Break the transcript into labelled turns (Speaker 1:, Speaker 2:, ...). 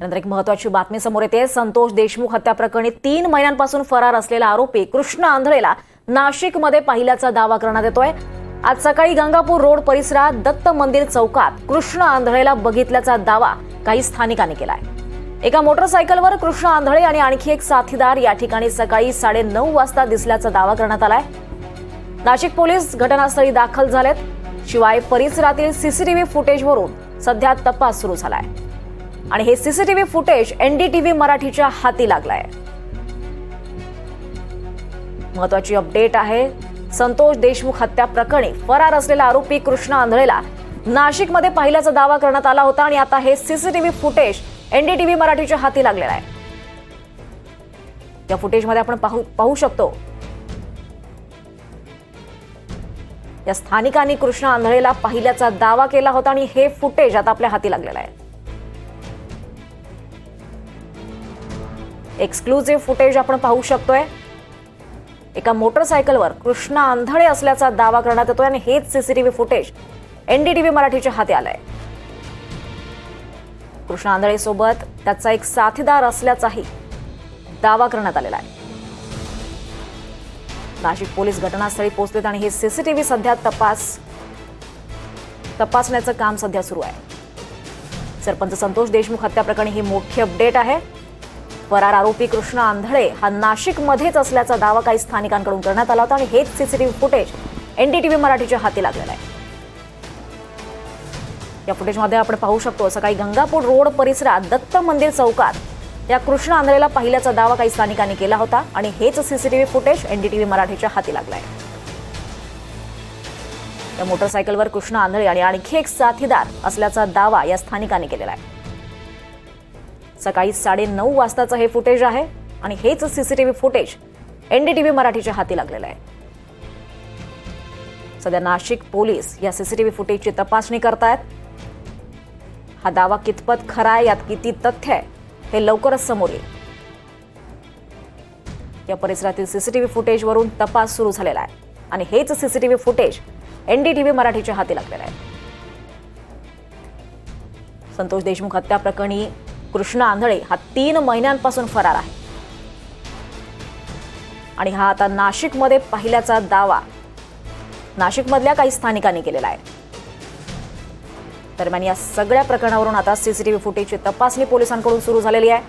Speaker 1: नंतर एक महत्त्वाची बातमी समोर येते। संतोष देशमुख हत्या प्रकरणी 3 महिन्यांपासून फरार असलेला आरोपी कृष्ण आंधळेला नाशिकमध्ये पाहिल्याचा दावा करण्यात येतोय। आज सकाळी गंगापूर रोड परिसरात दत्त मंदिर चौकात कृष्ण आंधळेला बघितल्याचा दावा काही स्थानिकांनी केलाय। एका मोटरसायकलवर कृष्ण आंधळे आणि आणखी एक साथीदार या ठिकाणी सकाळी 9:30 वाजता दिसल्याचा दावा करण्यात आलाय। नाशिक पोलीस घटनास्थळी दाखल झालेत। शिवाय परिसरातील सीसीटीव्ही फुटेजवरून सध्या तपास सुरू झालाय आणि हे सीसीटीव्ही फुटेज एनडीटीव्ही मराठीच्या हाती लागलाय। महत्त्वाची अपडेट आहे। संतोष देशमुख हत्या प्रकरणी फरार असलेला आरोपी कृष्ण आंधळेला नाशिकमध्ये पाहिल्याचा दावा करण्यात आला होता आणि आता हे सीसीटीव्ही फुटेज एनडीटीव्ही मराठीच्या हाती लागलेला आहे। या फुटेजमध्ये आपण पाहू शकतो या स्थानिकांनी कृष्ण आंधळेला पाहिल्याचा दावा केला होता आणि हे फुटेज आता आपल्या हाती लागलेलं आहे। एक्सक्लुझिव्ह फुटेज आपण पाहू शकतोय। एका मोटरसायकलवर कृष्ण आंधळे असल्याचा दावा करण्यात येतोय आणि हेच सीसीटीव्ही फुटेज एनडीटीव्ही मराठीच्या हाती आलंय। कृष्ण आंधळे सोबत त्याचा एक साथीदार असल्याचाही दावा करण्यात आलेला आहे। नाशिक पोलीस घटनास्थळी पोहोचलेत आणि हे सीसीटीव्ही सध्या तपासण्याचं काम सध्या सुरू आहे। सरपंच संतोष देशमुख हत्या प्रकरणी ही मोठी अपडेट आहे। फरार आरोपी कृष्ण आंधळे हा नाशिकमध्येच असल्याचा दावा काही स्थानिकांकडून करण्यात आला होता आणि हेच सीसीटीव्ही फुटेज एनडीटीव्ही मराठीच्या हाती लागलेला आहे। या फुटेजमध्ये आपण पाहू शकतो सकाळी गंगापूर रोड परिसरात दत्त मंदिर चौकात या कृष्ण आंधळेला पाहिल्याचा दावा काही स्थानिकांनी केला होता आणि हेच सीसीटीव्ही फुटेज एनडीटीव्ही मराठीच्या हाती लागलाय। या मोटरसायकलवर कृष्ण आंधळे आणि आणखी एक साथीदार असल्याचा दावा या स्थानिकांनी केलेला आहे। सकाळी 9:30 वाजताचं हे फुटेज आहे आणि हेच सीसीटीव्ही फुटेज एनडीटीव्ही मराठीच्या हाती लागलेलं आहे। सध्या नाशिक पोलीस या सीसीटीव्ही फुटेजची तपासणी करतायत। हा दावा कितपत खरा आहे, यात किती तथ्य आहे हे लवकरच समोर येईल। या परिसरातील सीसीटीव्ही फुटेजवरून तपास सुरू झालेला आहे आणि हेच सीसीटीव्ही फुटेज एनडीटीव्ही मराठीच्या हाती लागलेलं आहे। संतोष देशमुख हत्या प्रकरणी कृष्ण आंधळे हा 3 महिन्यांपासून फरार आहे आणि हा आता नाशिकमध्ये पाहिल्याचा दावा नाशिकमधल्या काही स्थानिकांनी केलेला आहे। दरम्यान या सगळ्या प्रकरणावरून आता सीसीटीव्ही फुटेजची तपासणी पोलिसांकडून सुरू झालेली आहे।